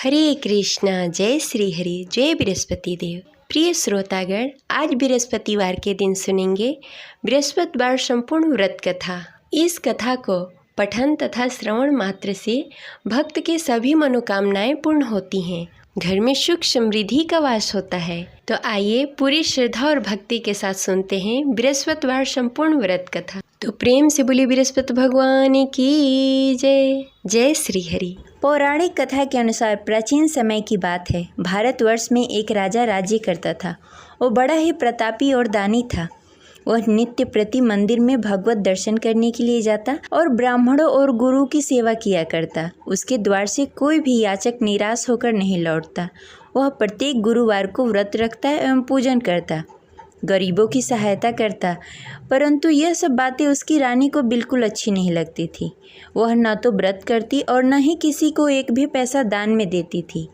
हरे कृष्णा, जय श्री हरि, जय बृहस्पति देव। प्रिय श्रोतागण, आज बृहस्पतिवार के दिन सुनेंगे बृहस्पतिवार संपूर्ण व्रत कथा। इस कथा को पठन तथा श्रवण मात्र से भक्त के सभी मनोकामनाएं पूर्ण होती हैं, घर में सुख समृद्धि का वास होता है। तो आइए पूरी श्रद्धा और भक्ति के साथ सुनते हैं बृहस्पतिवार संपूर्ण व्रत कथा। तो प्रेम से बोलिए बृहस्पति भगवान की जय। जय श्री हरि। पौराणिक कथा के अनुसार प्राचीन समय की बात है। भारतवर्ष में एक राजा राज्य करता था। वो बड़ा ही प्रतापी और दानी था। वह नित्य प्रति मंदिर में भगवत दर्शन करने के लिए जाता और ब्राह्मणों और गुरु की सेवा किया करता। उसके द्वार से कोई भी याचक निराश होकर नहीं लौटता। वह प्रत्येक गुरुवार को व्रत रखता एवं पूजन करता, गरीबों की सहायता करता। परंतु यह सब बातें उसकी रानी को बिल्कुल अच्छी नहीं लगती थी। वह न तो व्रत करती और न ही किसी को एक भी पैसा दान में देती थी।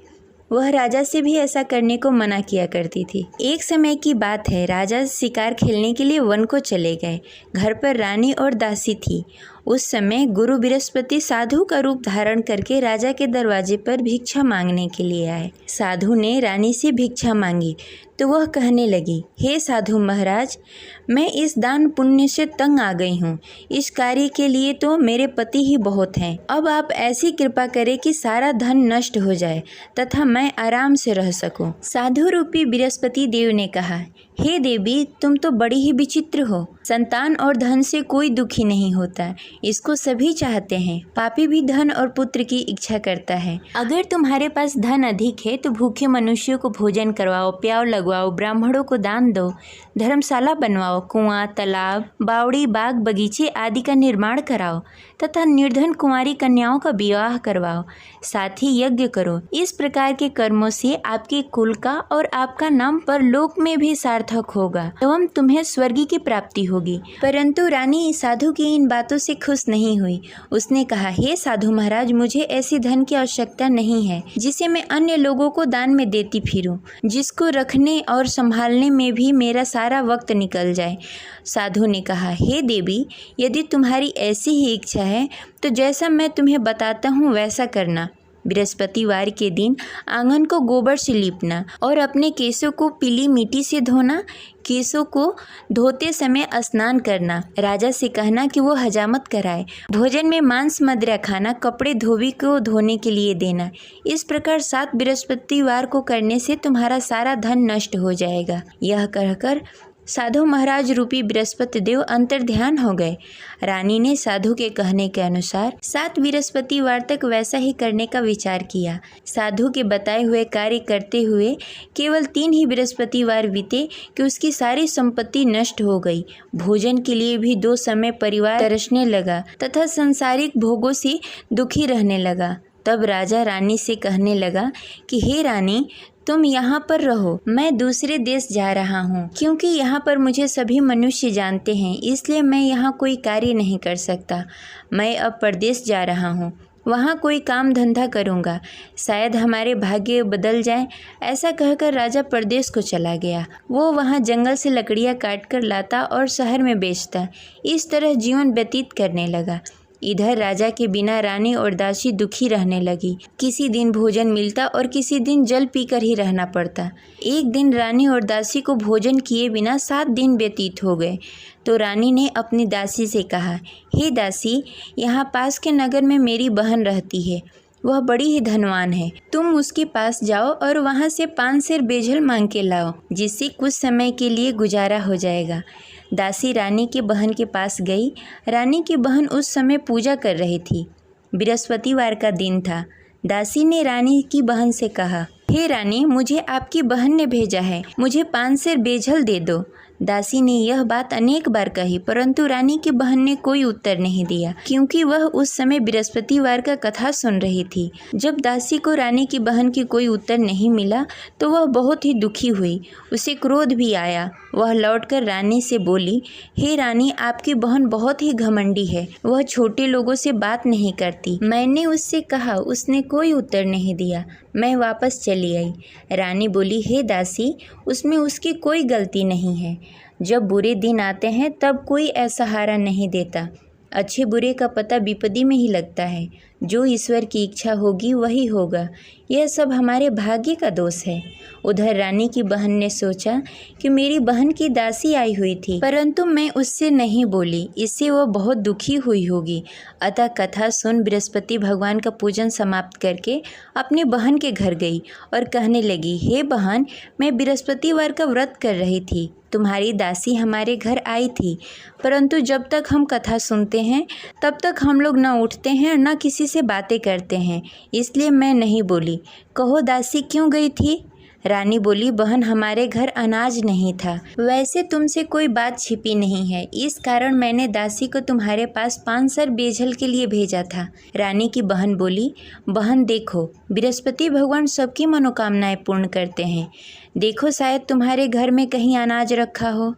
वह राजा से भी ऐसा करने को मना किया करती थी। एक समय की बात है, राजा शिकार खेलने के लिए वन को चले गए। घर पर रानी और दासी थी। उस समय गुरु बृहस्पति साधु का रूप धारण करके राजा के दरवाजे पर भिक्षा मांगने के लिए आए। साधु ने रानी से भिक्षा मांगी तो वह कहने लगी, हे साधु महाराज, मैं इस दान पुण्य से तंग आ गई हूँ। इस कार्य के लिए तो मेरे पति ही बहुत हैं। अब आप ऐसी कृपा करें कि सारा धन नष्ट हो जाए तथा मैं आराम से रह सकूं। साधु रूपी बृहस्पति देव ने कहा, हे देवी, तुम तो बड़ी ही विचित्र हो। संतान और धन से कोई दुखी नहीं होता, इसको सभी चाहते हैं। पापी भी धन और पुत्र की इच्छा करता है। अगर तुम्हारे पास धन अधिक है तो भूखे मनुष्यों को भोजन करवाओ, प्याव लगवाओ, ब्राह्मणों को दान दो, धर्मशाला बनवाओ, कुआं, तालाब, बावड़ी, बाग, बगीचे आदि का निर्माण कराओ तथा निर्धन कुंवारी कन्याओं का विवाह करवाओ, साथ ही यज्ञ करो। इस प्रकार के कर्मों से आपके कुल का और आपका नाम परलोक में भी सार्थक होगा एवं तुम्हें स्वर्ग की प्राप्ति होगी। परंतु रानी साधु की इन बातों से खुश नहीं हुई। उसने कहा, हे साधु महाराज, मुझे ऐसी धन की आवश्यकता नहीं है जिसे मैं अन्य लोगों को दान में देती फिरूं, जिसको रखने और संभालने में भी मेरा सारा वक्त निकल जाए। साधु ने कहा, हे देवी, यदि तुम्हारी ऐसी ही इच्छा है तो जैसा मैं तुम्हें बताता हूँ वैसा करना। बृहस्पतिवार के दिन आंगन को गोबर से लीपना और अपने केसों को पीली मिट्टी से धोना। केसों को धोते समय स्नान करना। राजा से कहना कि वो हजामत कराए। भोजन में मांस मदिरा खाना, कपड़े धोबी को धोने के लिए देना। इस प्रकार 7 बृहस्पतिवार को करने से तुम्हारा सारा धन नष्ट हो जाएगा। यह कहकर साधु महाराज रूपी बृहस्पति देव अंतर्ध्यान हो गए। रानी ने साधु के कहने के अनुसार 7 बृहस्पतिवार तक वैसा ही करने का विचार किया। साधु के बताए हुए कार्य करते हुए केवल 3 ही बृहस्पतिवार बीते कि उसकी सारी संपत्ति नष्ट हो गई। भोजन के लिए भी 2 समय परिवार तरसने लगा तथा सांसारिक भोगों से दुखी रहने लगा। तब राजा रानी से कहने लगा कि हे रानी, तुम यहाँ पर रहो, मैं दूसरे देश जा रहा हूँ। क्योंकि यहाँ पर मुझे सभी मनुष्य जानते हैं, इसलिए मैं यहाँ कोई कार्य नहीं कर सकता। मैं अब परदेश जा रहा हूँ, वहाँ कोई काम धंधा करूँगा, शायद हमारे भाग्य बदल जाए। ऐसा कहकर राजा परदेश को चला गया। वो वहाँ जंगल से लकड़ियाँ काट कर लाता और शहर में बेचता। इस तरह जीवन व्यतीत करने लगा। इधर राजा के बिना रानी और दासी दुखी रहने लगी। किसी दिन भोजन मिलता और किसी दिन जल पीकर ही रहना पड़ता। एक दिन रानी और दासी को भोजन किए बिना 7 दिन व्यतीत हो गए। तो रानी ने अपनी दासी से कहा, हे दासी, यहाँ पास के नगर में मेरी बहन रहती है। वह बड़ी ही धनवान है। तुम उसके पास जाओ और वहाँ से 5 सेर बेजल मांग के लाओ, जिससे कुछ समय के लिए गुजारा हो जाएगा। दासी रानी की बहन के पास गई। रानी की बहन उस समय पूजा कर रही थी। बृहस्पतिवार का दिन था। दासी ने रानी की बहन से कहा, हे रानी, मुझे आपकी बहन ने भेजा है, मुझे 5 सेर बेजल दे दो। दासी ने यह बात अनेक बार कही, परंतु रानी की बहन ने कोई उत्तर नहीं दिया, क्योंकि वह उस समय बृहस्पतिवार का कथा सुन रही थी। जब दासी को रानी की बहन की कोई उत्तर नहीं मिला तो वह बहुत ही दुखी हुई। उसे क्रोध भी आया। वह लौटकर रानी से बोली, हे रानी, आपकी बहन बहुत ही घमंडी है। वह छोटे लोगों से बात नहीं करती। मैंने उससे कहा, उसने कोई उत्तर नहीं दिया। मैं वापस चली आई। रानी बोली, हे दासी, उसमें उसकी कोई गलती नहीं है। जब बुरे दिन आते हैं तब कोई असहारा नहीं देता। अच्छे बुरे का पता विपत्ति में ही लगता है। जो ईश्वर की इच्छा होगी वही होगा। यह सब हमारे भाग्य का दोष है। उधर रानी की बहन ने सोचा कि मेरी बहन की दासी आई हुई थी, परंतु मैं उससे नहीं बोली, इससे वह बहुत दुखी हुई होगी। अतः कथा सुन बृहस्पति भगवान का पूजन समाप्त करके अपनी बहन के घर गई और कहने लगी, हे बहन, मैं बृहस्पतिवार का व्रत कर रही थी। तुम्हारी दासी हमारे घर आई थी, परंतु जब तक हम कथा सुनते हैं तब तक हम लोग न उठते हैं और न किसी से बातें करते हैं, इसलिए मैं नहीं बोली। कहो दासी क्यों गई थी? रानी बोली, बहन, हमारे घर अनाज नहीं था। वैसे तुमसे कोई बात छिपी नहीं है, इस कारण मैंने दासी को तुम्हारे पास 5 सर बेझल के लिए भेजा था। रानी की बहन बोली, बहन देखो, बृहस्पति भगवान सबकी मनोकामनाएं पूर्ण करते हैं। देखो शायद तुम्हारे घर में कहीं अनाज रखा हो।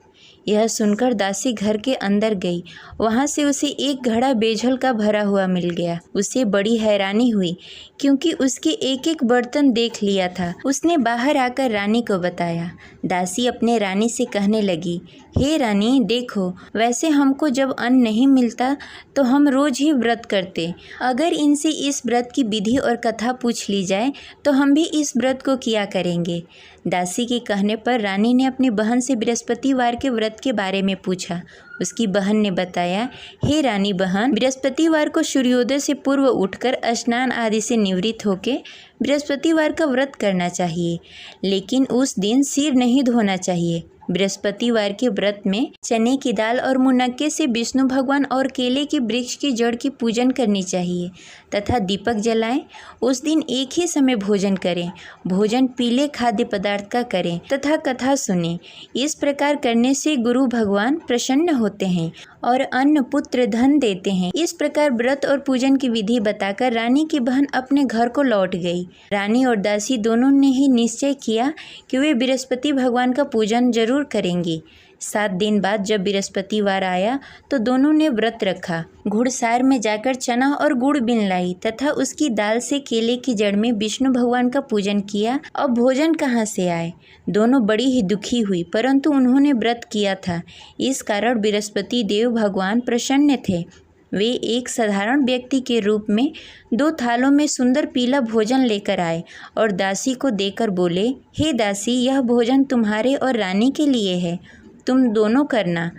यह सुनकर दासी घर के अंदर गई। वहाँ से उसे एक घड़ा बेझल का भरा हुआ मिल गया। उसे बड़ी हैरानी हुई क्योंकि उसके एक एक बर्तन देख लिया था। उसने बाहर आकर रानी को बताया। दासी अपने रानी से कहने लगी, हे रानी, देखो, वैसे हमको जब अन्न नहीं मिलता तो हम रोज ही व्रत करते। अगर इनसे इस व्रत की विधि और कथा पूछ ली जाए तो हम भी इस व्रत को किया करेंगे। दासी के कहने पर रानी ने अपनी बहन से बृहस्पतिवार के व्रत के बारे में पूछा। उसकी बहन ने बताया, हे रानी बहन, बृहस्पतिवार को सूर्योदय से पूर्व उठकर स्नान आदि से निवृत्त होकर बृहस्पतिवार का व्रत करना चाहिए, लेकिन उस दिन सिर नहीं धोना चाहिए। बृहस्पतिवार के व्रत में चने की दाल और मुनक्के से विष्णु भगवान और केले के वृक्ष की जड़ की पूजन करनी चाहिए तथा दीपक जलाएं। उस दिन एक ही समय भोजन करें। भोजन पीले खाद्य पदार्थ का करें तथा कथा सुनें। इस प्रकार करने से गुरु भगवान प्रसन्न होते हैं और अन्न पुत्र धन देते हैं। इस प्रकार व्रत और पूजन की विधि बताकर रानी की बहन अपने घर को लौट गई। रानी और दासी दोनों ने ही निश्चय किया कि वे बृहस्पति भगवान का पूजन जरूर करेंगी। 7 दिन बाद जब बृहस्पतिवार आया तो दोनों ने व्रत रखा। घुड़सार में जाकर चना और गुड़ बीन लाई तथा उसकी दाल से केले की जड़ में विष्णु भगवान का पूजन किया। अब भोजन कहाँ से आए? दोनों बड़ी ही दुखी हुई, परंतु उन्होंने व्रत किया था, इस कारण बृहस्पति देव भगवान प्रसन्न थे। वे एक साधारण व्यक्ति के रूप में 2 थालों में सुंदर पीला भोजन लेकर आए और दासी को देकर बोले, हे दासी, यह भोजन तुम्हारे और रानी के लिए है, तुम दोनों करना।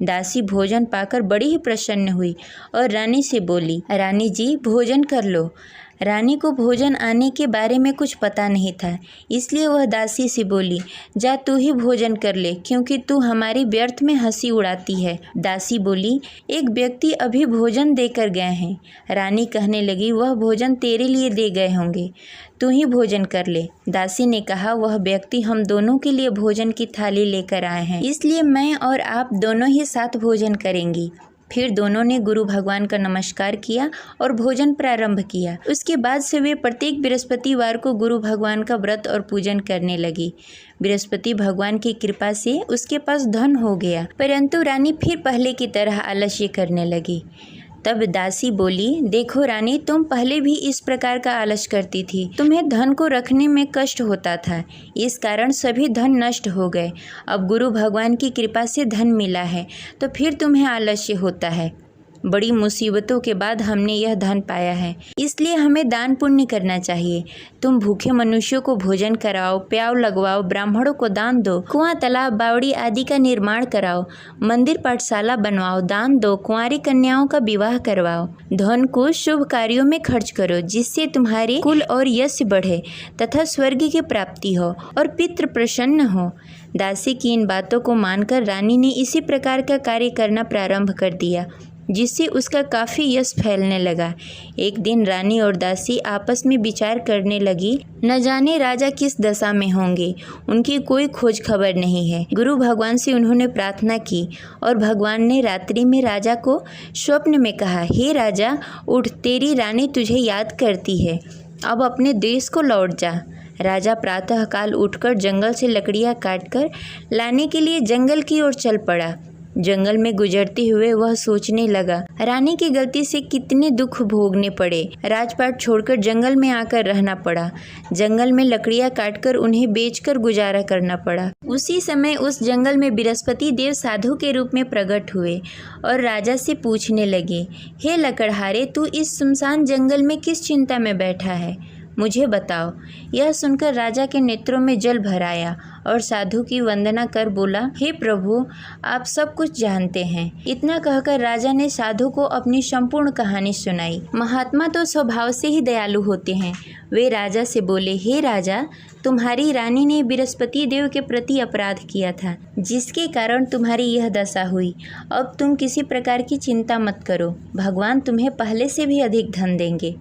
दासी भोजन पाकर बड़ी ही प्रसन्न हुई और रानी से बोली, रानी जी, भोजन कर लो। रानी को भोजन आने के बारे में कुछ पता नहीं था, इसलिए वह दासी से बोली, जा तू ही भोजन कर ले, क्योंकि तू हमारी व्यर्थ में हंसी उड़ाती है। दासी बोली, एक व्यक्ति अभी भोजन देकर गए हैं। रानी कहने लगी, वह भोजन तेरे लिए दे गए होंगे, तू ही भोजन कर ले। दासी ने कहा, वह व्यक्ति हम दोनों के लिए भोजन की थाली लेकर आए हैं, इसलिए मैं और आप दोनों ही साथ भोजन करेंगी। फिर दोनों ने गुरु भगवान का नमस्कार किया और भोजन प्रारंभ किया। उसके बाद से वे प्रत्येक बृहस्पतिवार को गुरु भगवान का व्रत और पूजन करने लगी। बृहस्पति भगवान की कृपा से उसके पास धन हो गया, परंतु रानी फिर पहले की तरह आलस्य करने लगी। तब दासी बोली, देखो रानी, तुम पहले भी इस प्रकार का आलस करती थी। तुम्हें धन को रखने में कष्ट होता था, इस कारण सभी धन नष्ट हो गए। अब गुरु भगवान की कृपा से धन मिला है तो फिर तुम्हें आलस्य होता है। बड़ी मुसीबतों के बाद हमने यह धन पाया है, इसलिए हमें दान पुण्य करना चाहिए। तुम भूखे मनुष्यों को भोजन कराओ, प्याव लगवाओ, ब्राह्मणों को दान दो, कुआं, तालाब, बावड़ी आदि का निर्माण कराओ, मंदिर पाठशाला बनवाओ, दान दो, कुंवारी कन्याओं का विवाह करवाओ। धन को शुभ कार्यों में खर्च करो, जिससे तुम्हारे कुल और यश बढ़े तथा स्वर्ग की प्राप्ति हो और पितृ प्रसन्न हो। दासी की इन बातों को मानकर रानी ने इसी प्रकार का कार्य करना प्रारंभ कर दिया, जिससे उसका काफ़ी यश फैलने लगा। एक दिन रानी और दासी आपस में विचार करने लगी, न जाने राजा किस दशा में होंगे, उनकी कोई खोज खबर नहीं है। गुरु भगवान से उन्होंने प्रार्थना की और भगवान ने रात्रि में राजा को स्वप्न में कहा, हे राजा, उठ, तेरी रानी तुझे याद करती है, अब अपने देश को लौट जा। राजा प्रातःकाल उठकर जंगल से लकड़ियाँ काटकर लाने के लिए जंगल की ओर चल पड़ा। जंगल में गुजरते हुए वह सोचने लगा, रानी की गलती से कितने दुख भोगने पड़े। राजपाट छोड़कर जंगल में आकर रहना पड़ा। जंगल में लकड़ियां काटकर उन्हें बेचकर गुजारा करना पड़ा। उसी समय उस जंगल में बृहस्पति देव साधु के रूप में प्रकट हुए और राजा से पूछने लगे, हे लकड़हारे, तू इस सुनसान जंगल में किस चिंता में बैठा है, मुझे बताओ। यह सुनकर राजा के नेत्रों में जल भर आया और साधु की वंदना कर बोला, हे प्रभु, आप सब कुछ जानते हैं। इतना कहकर राजा ने साधु को अपनी संपूर्ण कहानी सुनाई। महात्मा तो स्वभाव से ही दयालु होते हैं। वे राजा से बोले, हे राजा, तुम्हारी रानी ने बृहस्पति देव के प्रति अपराध किया था, जिसके कारण तुम्हारी यह दशा हुई। अब तुम किसी प्रकार की चिंता मत करो, भगवान तुम्हें पहले से भी अधिक धन देंगे।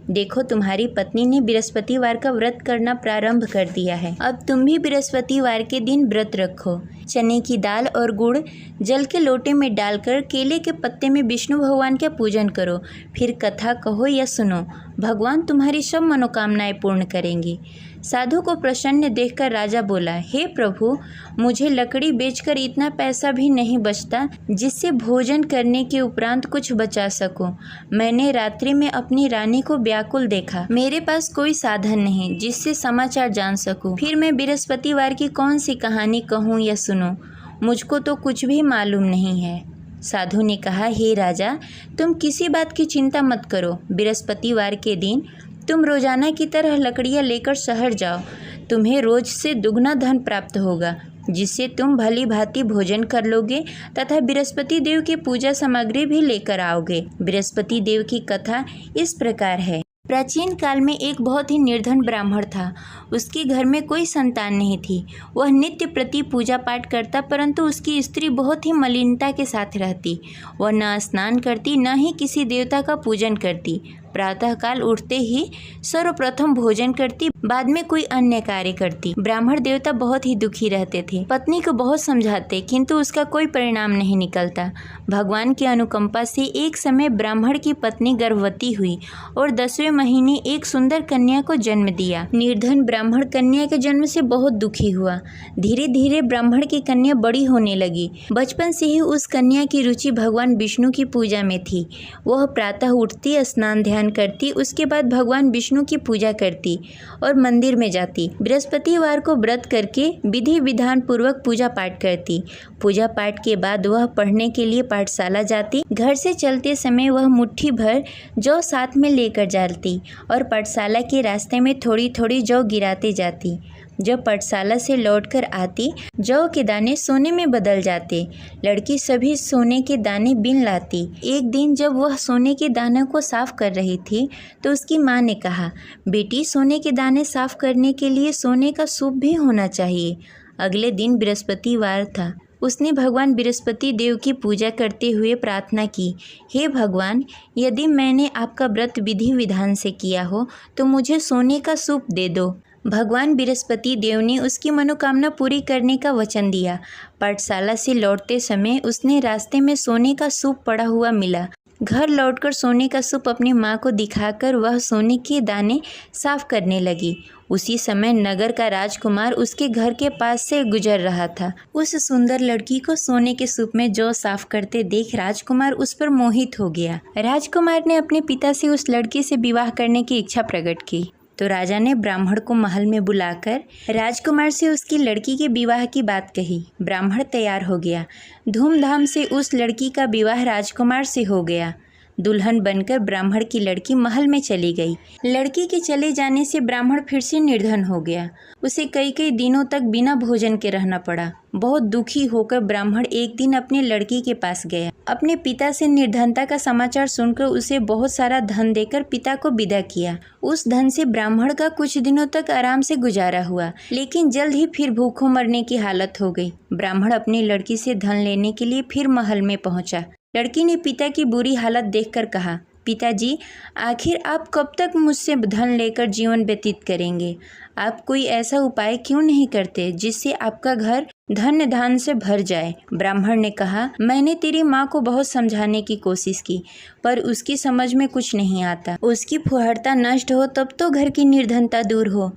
देखो, तुम्हारी पत्नी ने बृहस्पतिवार का व्रत करना प्रारंभ कर दिया है। अब तुम भी बृहस्पतिवार के दिन व्रत रखो। चने की दाल और गुड़ जल के लोटे में डालकर केले के पत्ते में विष्णु भगवान का पूजन करो। फिर कथा कहो या सुनो, भगवान तुम्हारी सब मनोकामनाएं पूर्ण करेंगे। साधु को प्रसन्न देखकर राजा बोला, हे प्रभु, मुझे लकड़ी बेचकर इतना पैसा भी नहीं बचता जिससे भोजन करने के उपरांत कुछ बचा सकूं। मैंने रात्रि में अपनी रानी को व्याकुल देखा। मेरे पास कोई साधन नहीं जिससे समाचार जान सकूं। फिर मैं बृहस्पतिवार की कौन सी कहानी कहूँ या सुनूं? मुझको तो कुछ भी मालूम नहीं है। साधु ने कहा, हे राजा, तुम किसी बात की चिंता मत करो। बृहस्पतिवार के दिन तुम रोजाना की तरह लकड़ियाँ लेकर शहर जाओ। तुम्हें रोज से दुगना धन प्राप्त होगा, जिससे तुम भली भांति भोजन कर लोगे तथा बृहस्पति देव की पूजा सामग्री भी लेकर आओगे। बृहस्पति देव की कथा इस प्रकार है। प्राचीन काल में एक बहुत ही निर्धन ब्राह्मण था। उसके घर में कोई संतान नहीं थी। वह नित्य प्रति पूजा पाठ करता, परंतु उसकी स्त्री बहुत ही मलिनता के साथ रहती। वह न स्नान करती, न ही किसी देवता का पूजन करती। प्रातःकाल उठते ही सर्वप्रथम भोजन करती, बाद में कोई अन्य कार्य करती। ब्राह्मण देवता बहुत ही दुखी रहते थे। पत्नी को बहुत समझाते, किंतु उसका कोई परिणाम नहीं निकलता। भगवान की अनुकंपा से एक समय ब्राह्मण की पत्नी गर्भवती हुई और 10वें महीने एक सुंदर कन्या को जन्म दिया। निर्धन ब्राह्मण कन्या के जन्म से बहुत दुखी हुआ। धीरे धीरे ब्राह्मण की कन्या बड़ी होने लगी। बचपन से ही उस कन्या की रुचि भगवान विष्णु की पूजा में थी। वह प्रातः उठती, स्नान ध्यान करती, उसके बाद भगवान विष्णु की पूजा करती और मंदिर में जाती। बृहस्पतिवार को व्रत करके विधि विधान पूर्वक पूजा पाठ करती। पूजा पाठ के बाद वह पढ़ने के लिए पाठशाला जाती। घर से चलते समय वह मुट्ठी भर जौ साथ में लेकर जाती और पाठशाला के रास्ते में थोड़ी थोड़ी जौ गिराते जाती। जब पाठशाला से लौटकर आती, जौ के दाने सोने में बदल जाते। लड़की सभी सोने के दाने बीन लाती। एक दिन जब वह सोने के दानों को साफ कर रही थी, तो उसकी माँ ने कहा, बेटी, सोने के दाने साफ करने के लिए सोने का सूप भी होना चाहिए। अगले दिन बृहस्पतिवार था। उसने भगवान बृहस्पति देव की पूजा करते हुए प्रार्थना की, हे भगवान, यदि मैंने आपका व्रत विधि विधान से किया हो तो मुझे सोने का सूप दे दो। भगवान बृहस्पति देव ने उसकी मनोकामना पूरी करने का वचन दिया। पाठशाला से लौटते समय उसने रास्ते में सोने का सूप पड़ा हुआ मिला। घर लौटकर सोने का सूप अपनी माँ को दिखाकर वह सोने के दाने साफ करने लगी। उसी समय नगर का राजकुमार उसके घर के पास से गुजर रहा था। उस सुंदर लड़की को सोने के सूप में जौ साफ करते देख राजकुमार उस पर मोहित हो गया। राजकुमार ने अपने पिता से उस लड़की से विवाह करने की इच्छा प्रकट की। तो राजा ने ब्राह्मण को महल में बुलाकर राजकुमार से उसकी लड़की के विवाह की बात कही। ब्राह्मण तैयार हो गया। धूमधाम से उस लड़की का विवाह राजकुमार से हो गया। दुल्हन बनकर ब्राह्मण की लड़की महल में चली गई। लड़की के चले जाने से ब्राह्मण फिर से निर्धन हो गया। उसे कई कई दिनों तक बिना भोजन के रहना पड़ा। बहुत दुखी होकर ब्राह्मण एक दिन अपने लड़की के पास गया। अपने पिता से निर्धनता का समाचार सुनकर उसे बहुत सारा धन देकर पिता को विदा किया। उस धन से ब्राह्मण का कुछ दिनों तक आराम से गुजारा हुआ, लेकिन जल्द ही फिर भूखों मरने की हालत हो गई। ब्राह्मण अपनी लड़की से धन लेने के लिए फिर महल में पहुंचा। लड़की ने पिता की बुरी हालत देखकर कहा, पिताजी, आखिर आप कब तक मुझसे धन लेकर जीवन व्यतीत करेंगे? आप कोई ऐसा उपाय क्यों नहीं करते जिससे आपका घर धन धान से भर जाए? ब्राह्मण ने कहा, मैंने तेरी माँ को बहुत समझाने की कोशिश की, पर उसकी समझ में कुछ नहीं आता। उसकी फुहरता नष्ट हो तब तो घर की निर्धनता दूर हो।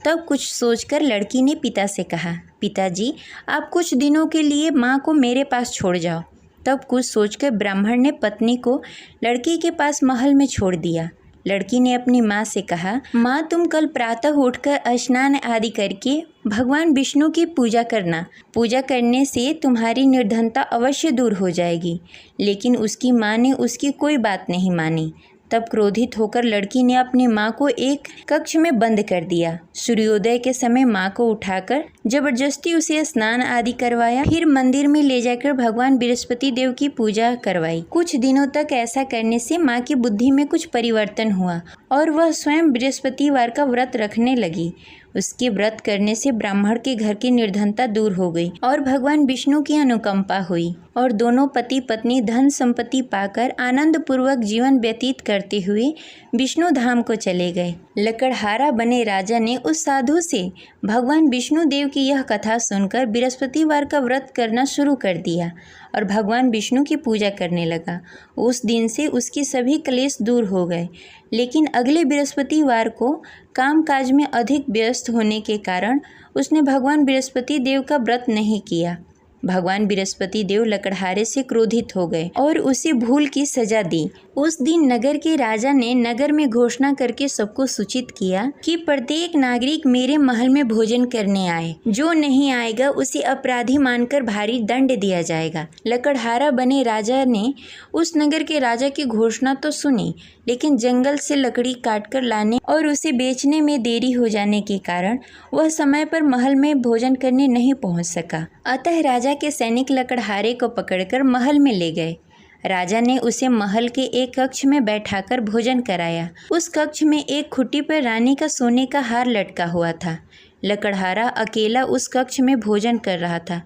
तब कुछ सोचकर लड़की ने पिता से कहा, पिताजी, आप कुछ दिनों के लिए माँ को मेरे पास छोड़ जाओ। तब कुछ सोचकर ब्राह्मण ने पत्नी को लड़की के पास महल में छोड़ दिया। लड़की ने अपनी माँ से कहा, माँ तुम कल प्रातः उठकर स्नान आदि करके भगवान विष्णु की पूजा करना। पूजा करने से तुम्हारी निर्धनता अवश्य दूर हो जाएगी। लेकिन उसकी माँ ने उसकी कोई बात नहीं मानी। तब क्रोधित होकर लड़की ने अपनी माँ को एक कक्ष में बंद कर दिया। सूर्योदय के समय माँ को उठाकर जबरदस्ती उसे स्नान आदि करवाया। फिर मंदिर में ले जाकर भगवान बृहस्पति देव की पूजा करवाई। कुछ दिनों तक ऐसा करने से माँ की बुद्धि में कुछ परिवर्तन हुआ और वह स्वयं बृहस्पतिवार का व्रत रखने लगी। उसके व्रत करने से ब्राह्मण के घर की निर्धनता दूर हो गई और भगवान विष्णु की अनुकंपा हुई और दोनों पति पत्नी धन संपत्ति पाकर आनंद पूर्वक जीवन व्यतीत करते हुए विष्णु धाम को चले गए। लकड़हारा बने राजा ने उस साधु से भगवान विष्णु देव की यह कथा सुनकर बृहस्पतिवार का व्रत करना शुरू कर दिया और भगवान विष्णु की पूजा करने लगा। उस दिन से उसकी सभी क्लेश दूर हो गए। लेकिन अगले बृहस्पतिवार को कामकाज में अधिक व्यस्त होने के कारण उसने भगवान बृहस्पति देव का व्रत नहीं किया। भगवान बृहस्पति देव लकड़हारे से क्रोधित हो गए और उसे भूल की सजा दी। उस दिन नगर के राजा ने नगर में घोषणा करके सबको सूचित किया कि प्रत्येक नागरिक मेरे महल में भोजन करने आए। जो नहीं आएगा उसे अपराधी मानकर भारी दंड दिया जाएगा। लकड़हारा बने राजा ने उस नगर के राजा की घोषणा तो सुनी, लेकिन जंगल से लकड़ी काटकर लाने और उसे बेचने में देरी हो जाने के कारण वह समय पर महल में भोजन करने नहीं पहुंच सका। अतः राजा के सैनिक लकड़हारे को पकड़कर महल में ले गए। राजा ने उसे महल के एक कक्ष में बैठाकर भोजन कराया। उस कक्ष में एक खुट्टी पर रानी का सोने का हार लटका हुआ था। लकड़हारा अकेला उस कक्ष में भोजन कर रहा था।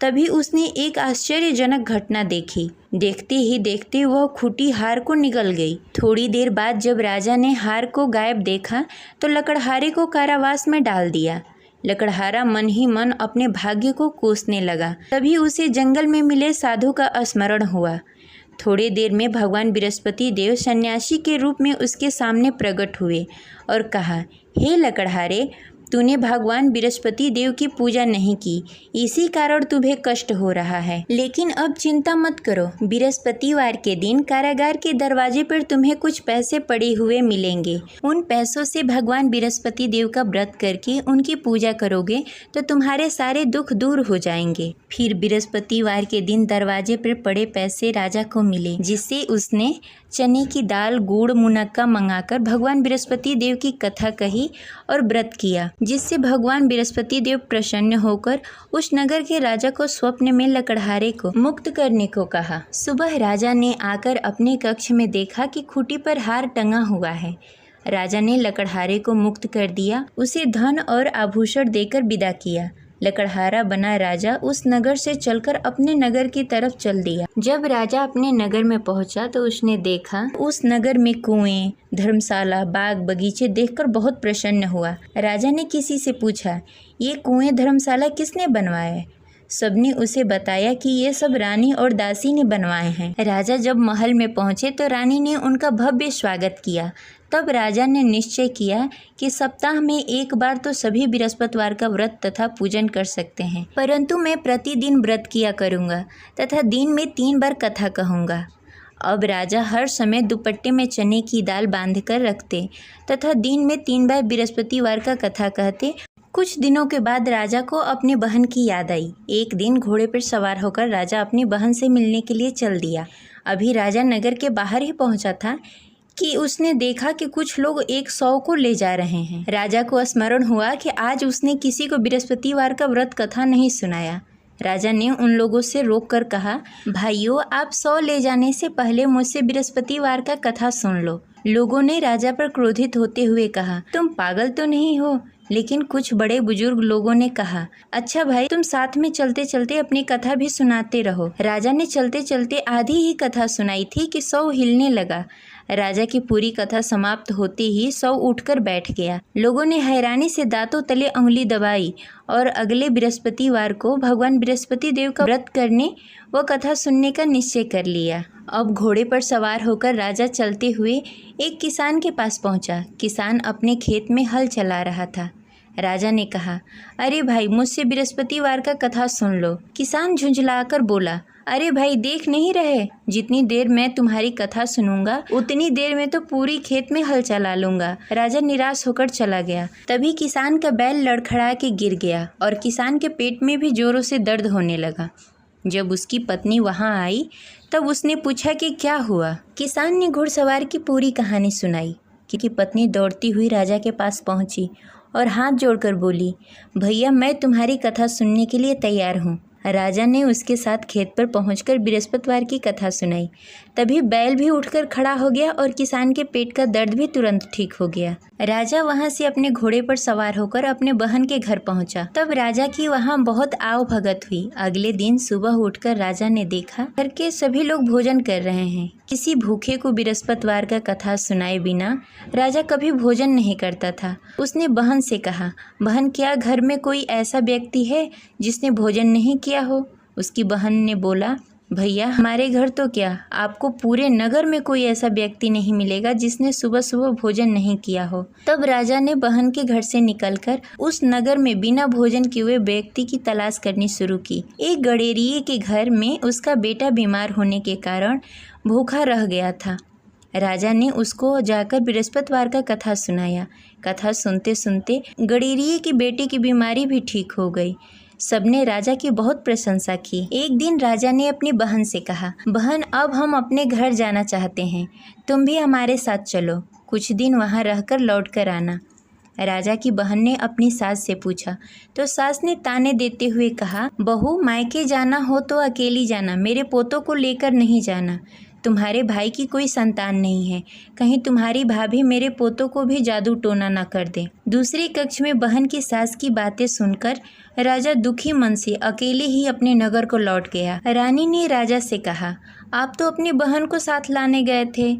तभी उसने एक आश्चर्यजनक घटना देखी। देखते ही देखते वह खूंटी हार को निगल गई। थोड़ी देर बाद जब राजा ने हार को गायब देखा तो लकड़हारे को कारावास में डाल दिया। लकड़हारा मन ही मन अपने भाग्य को कोसने लगा। तभी उसे जंगल में मिले साधु का स्मरण हुआ। थोड़ी देर में भगवान बृहस्पति देव सन्यासी के रूप में उसके सामने प्रकट हुए और कहा, हे लकड़हारे, तूने भगवान बृहस्पति देव की पूजा नहीं की, इसी कारण तुम्हें कष्ट हो रहा है। लेकिन अब चिंता मत करो, बृहस्पतिवार के दिन कारागार के दरवाजे पर तुम्हें कुछ पैसे पड़े हुए मिलेंगे। उन पैसों से भगवान बृहस्पति देव का व्रत करके उनकी पूजा करोगे तो तुम्हारे सारे दुख दूर हो जाएंगे। फिर बृहस्पतिवार के दिन दरवाजे पर पड़े पैसे राजा को मिले, जिससे उसने चने की दाल, गुड़, मुनक्का मंगाकर भगवान बृहस्पति देव की कथा कही और व्रत किया, जिससे भगवान बृहस्पति देव प्रसन्न होकर उस नगर के राजा को स्वप्न में लकड़हारे को मुक्त करने को कहा। सुबह राजा ने आकर अपने कक्ष में देखा कि खूंटी पर हार टंगा हुआ है। राजा ने लकड़हारे को मुक्त कर दिया, उसे धन और आभूषण देकर विदा किया। लकड़हारा बना राजा उस नगर से चलकर अपने नगर की तरफ चल दिया। जब राजा अपने नगर में पहुंचा तो उसने देखा उस नगर में कुएं, धर्मशाला, बाग बगीचे देखकर बहुत प्रसन्न हुआ। राजा ने किसी से पूछा, ये कुएं, धर्मशाला किसने बनवाए? सबने उसे बताया कि ये सब रानी और दासी ने बनवाए हैं। राजा जब महल में पहुंचे तो रानी ने उनका भव्य स्वागत किया। तब राजा ने निश्चय किया कि सप्ताह में एक बार तो सभी बृहस्पतिवार का व्रत तथा पूजन कर सकते हैं, परंतु मैं प्रतिदिन व्रत किया करूँगा तथा दिन में 3 बार कथा कहूँगा। अब राजा हर समय दुपट्टे में चने की दाल बांधकर रखते तथा दिन में 3 बार बृहस्पतिवार का कथा कहते। कुछ दिनों के बाद राजा को अपनी बहन की याद आई। एक दिन घोड़े पर सवार होकर राजा अपनी बहन से मिलने के लिए चल दिया। अभी राजा नगर के बाहर ही पहुंचा था कि उसने देखा कि कुछ लोग एक 100 को ले जा रहे हैं। राजा को स्मरण हुआ कि आज उसने किसी को बृहस्पतिवार का व्रत कथा नहीं सुनाया। राजा ने उन लोगों से रोककर कहा, भाइयों, आप 100 ले जाने से पहले मुझसे बृहस्पतिवार का कथा सुन लो। लोगों ने राजा पर क्रोधित होते हुए कहा, तुम पागल तो नहीं हो? लेकिन कुछ बड़े बुजुर्ग लोगों ने कहा, अच्छा भाई, तुम साथ में चलते चलते अपनी कथा भी सुनाते रहो। राजा ने चलते चलते आधी ही कथा सुनाई थी कि 100 हिलने लगा। राजा की पूरी कथा समाप्त होते ही 100 उठकर बैठ गया। लोगों ने हैरानी से दांतों तले उंगली दबाई और अगले बृहस्पतिवार को भगवान बृहस्पति देव का व्रत करने व कथा सुनने का निश्चय कर लिया। अब घोड़े पर सवार होकर राजा चलते हुए एक किसान के पास पहुंचा। किसान अपने खेत में हल चला रहा था। राजा ने कहा, अरे भाई, मुझसे बृहस्पतिवार का कथा सुन लो। किसान झुंझलाकर बोला, अरे भाई, देख नहीं रहे, जितनी देर मैं तुम्हारी कथा सुनूंगा उतनी देर में तो पूरी खेत में हल चला लूंगा। राजा निराश होकर चला गया। तभी किसान का बैल लड़खड़ा के गिर गया और किसान के पेट में भी जोरों से दर्द होने लगा। जब उसकी पत्नी वहां आई तब उसने पूछा कि क्या हुआ। किसान ने घुड़सवार की पूरी कहानी सुनाई कि पत्नी दौड़ती हुई राजा के पास पहुंची और हाथ जोड़कर बोली, भैया मैं तुम्हारी कथा सुनने के लिए तैयार हूँ। राजा ने उसके साथ खेत पर पहुंचकर बृहस्पतिवार की कथा सुनाई। तभी बैल भी उठकर खड़ा हो गया और किसान के पेट का दर्द भी तुरंत ठीक हो गया। राजा वहां से अपने घोड़े पर सवार होकर अपने बहन के घर पहुंचा। तब राजा की वहां बहुत आव भगत हुई। अगले दिन सुबह उठकर राजा ने देखा घर के सभी लोग भोजन कर रहे हैं। किसी भूखे को बृहस्पतिवार का कथा सुनाए बिना राजा कभी भोजन नहीं करता था। उसने बहन से कहा, बहन क्या घर में कोई ऐसा व्यक्ति है जिसने भोजन नहीं किया हो? उसकी बहन ने बोला, भैया हमारे घर तो क्या, आपको पूरे नगर में कोई ऐसा व्यक्ति नहीं मिलेगा जिसने सुबह सुबह भोजन नहीं किया हो। तब राजा ने बहन के घर से निकलकर उस नगर में बिना भोजन किए हुए व्यक्ति की तलाश करनी शुरू की। एक गडेरिये के घर में उसका बेटा बीमार होने के कारण भूखा रह गया था। राजा ने उसको जाकर बृहस्पतिवार का कथा सुनाया। कथा सुनते सुनते गडेरिये की बेटे की बीमारी भी ठीक हो गई। सबने राजा की बहुत प्रशंसा की। एक दिन राजा ने अपनी बहन से कहा, बहन अब हम अपने घर जाना चाहते हैं, तुम भी हमारे साथ चलो, कुछ दिन वहाँ रहकर लौट कर आना। राजा की बहन ने अपनी सास से पूछा तो सास ने ताने देते हुए कहा, बहू मायके जाना हो तो अकेली जाना, मेरे पोतों को लेकर नहीं जाना। तुम्हारे भाई की कोई संतान नहीं है, कहीं तुम्हारी भाभी मेरे पोतों को भी जादू टोना न कर दे। दूसरे कक्ष में बहन की सास की बातें सुनकर राजा दुखी मन से अकेले ही अपने नगर को लौट गया। रानी ने राजा से कहा, आप तो अपनी बहन को साथ लाने गए थे,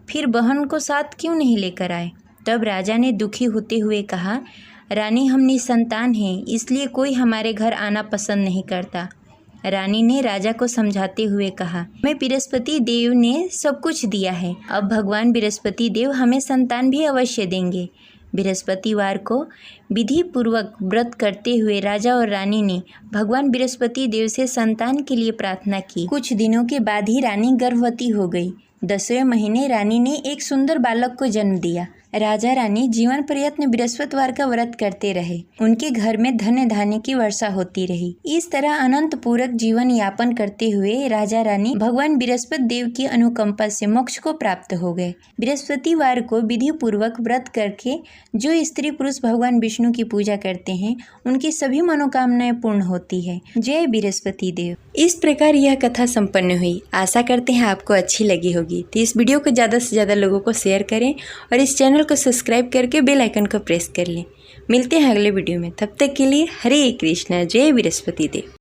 फिर बहन को साथ क्यों नहीं लेकर आए? तब राजा ने दुखी होते हुए कहा, रानी हम निसंतान हैं, इसलिए कोई हमारे घर आना पसंद नहीं करता। रानी ने राजा को समझाते हुए कहा, मैं बृहस्पति देव ने सब कुछ दिया है, अब भगवान बृहस्पति देव हमें संतान भी अवश्य देंगे। बृहस्पतिवार को विधि पूर्वक व्रत करते हुए राजा और रानी ने भगवान बृहस्पति देव से संतान के लिए प्रार्थना की। कुछ दिनों के बाद ही रानी गर्भवती हो गई। 10वें महीने रानी ने एक सुंदर बालक को जन्म दिया। राजा रानी जीवन पर्यंत बृहस्पतिवार का व्रत करते रहे। उनके घर में धन धान्य की वर्षा होती रही। इस तरह अनंत पूरक जीवन यापन करते हुए राजा रानी भगवान बृहस्पति देव की अनुकंपा से मोक्ष को प्राप्त हो गए। बृहस्पतिवार को विधि पूर्वक व्रत करके जो स्त्री पुरुष भगवान विष्णु की पूजा करते हैं उनकी सभी मनोकामनाएं पूर्ण होती है। जय बृहस्पति देव। इस प्रकार यह कथा संपन्न हुई। आशा करते हैं आपको अच्छी लगी होगी। तो इस वीडियो को ज़्यादा से ज़्यादा लोगों को शेयर करें और इस चैनल को सब्सक्राइब करके बेल आइकन को प्रेस कर लें। मिलते हैं अगले वीडियो में, तब तक के लिए हरे कृष्णा। जय बृहस्पति देव।